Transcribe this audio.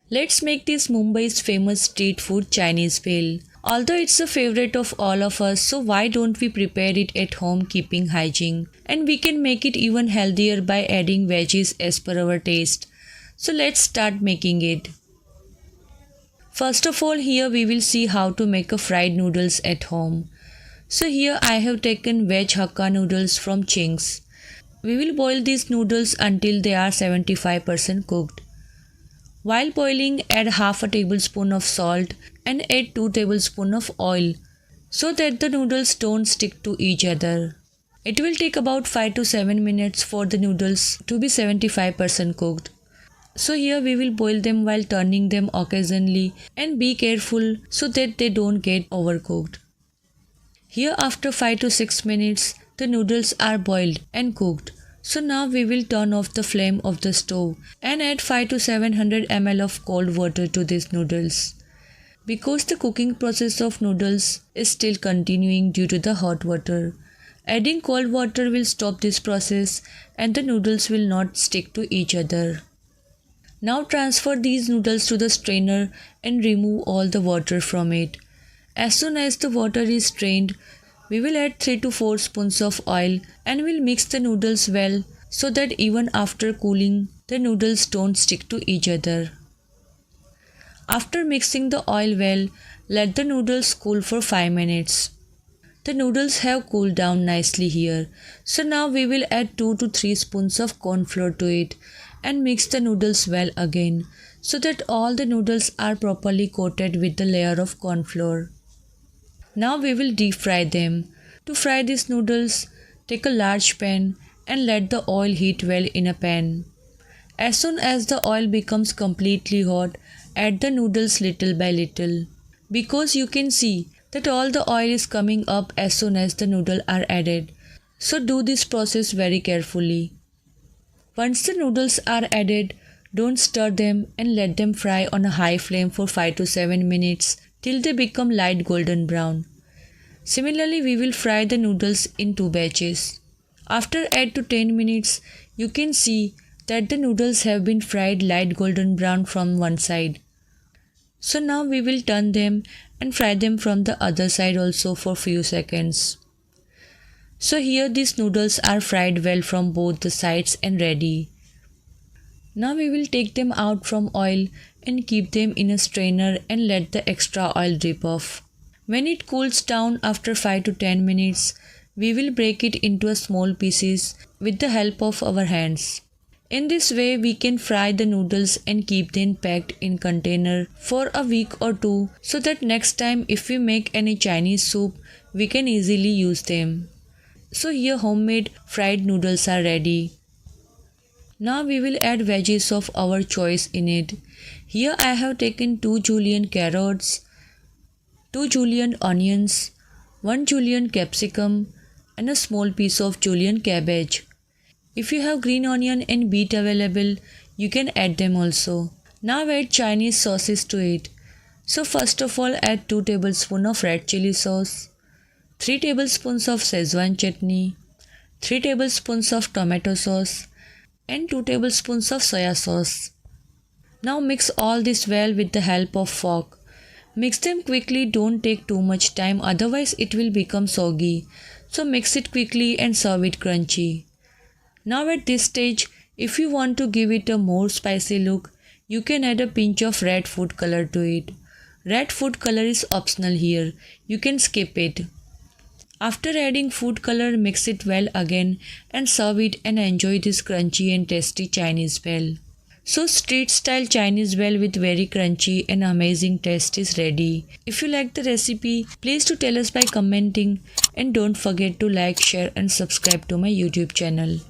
Let's make this Mumbai's famous street food Chinese Bhel. Although it's a favorite of all of us, so why don't we prepare it at home keeping hygiene? And we can make it even healthier by adding veggies as per our taste. So let's start making it. First of all, here we will see how to make a fried noodles at home. So here I have taken veg Hakka noodles from Ching's. We will boil these noodles until they are 75% cooked. While boiling, add half a tablespoon of salt and add 2 tablespoons of oil so that the noodles don't stick to each other. It will take about 5 to 7 minutes for the noodles to be 75% cooked. So here we will boil them while turning them occasionally and be careful so that they don't get overcooked. Here after 5 to 6 minutes, the noodles are boiled and cooked. So now we will turn off the flame of the stove and add 5 to 700 ml of cold water to these noodles. Because the cooking process of noodles is still continuing due to the hot water, adding cold water will stop this process and the noodles will not stick to each other. Now transfer these noodles to the strainer and remove all the water from it. As soon as the water is strained, we will add 3 to 4 spoons of oil and will mix the noodles well so that even after cooling, the noodles don't stick to each other. After mixing the oil well, let the noodles cool for 5 minutes. The noodles have cooled down nicely here. So now we will add 2 to 3 spoons of cornflour to it and mix the noodles well again so that all the noodles are properly coated with the layer of cornflour. Now we will deep fry them. To fry these noodles, take a large pan and let the oil heat well in a pan. As soon as the oil becomes completely hot, add the noodles little by little. Because you can see that all the oil is coming up as soon as the noodles are added. So do this process very carefully. Once the noodles are added, don't stir them and let them fry on a high flame for 5 to 7 minutes till they become light golden brown. Similarly, we will fry the noodles in 2 batches. After 8 to 10 minutes, you can see that the noodles have been fried light golden brown from one side. So now we will turn them and fry them from the other side also for few seconds. So here these noodles are fried well from both the sides and ready. Now we will take them out from oil and keep them in a strainer and let the extra oil drip off. When it cools down after 5 to 10 minutes, we will break it into small pieces with the help of our hands. In this way, we can fry the noodles and keep them packed in container for a week or 2 so that next time if we make any Chinese soup, we can easily use them. So here homemade fried noodles are ready. Now we will add veggies of our choice in it. Here I have taken 2 julienne carrots, 2 julienne onions, 1 julienne capsicum and a small piece of julienne cabbage. If you have green onion and beet available, you can add them also. Now add Chinese sauces to it. So first of all add 2 tablespoons of red chilli sauce, 3 tablespoons of schezwan chutney, 3 tablespoons of tomato sauce and 2 tablespoons of soya sauce. Now mix all this well with the help of fork. Mix them quickly, don't take too much time, otherwise it will become soggy. So mix it quickly and serve it crunchy. Now at this stage, if you want to give it a more spicy look, you can add a pinch of red food color to it. Red food color is optional here, you can skip it. After adding food color, mix it well again and serve it and enjoy this crunchy and tasty Chinese bhel. So street style Chinese bhel with very crunchy and amazing taste is ready. If you like the recipe, please do tell us by commenting and don't forget to like, share and subscribe to my YouTube channel.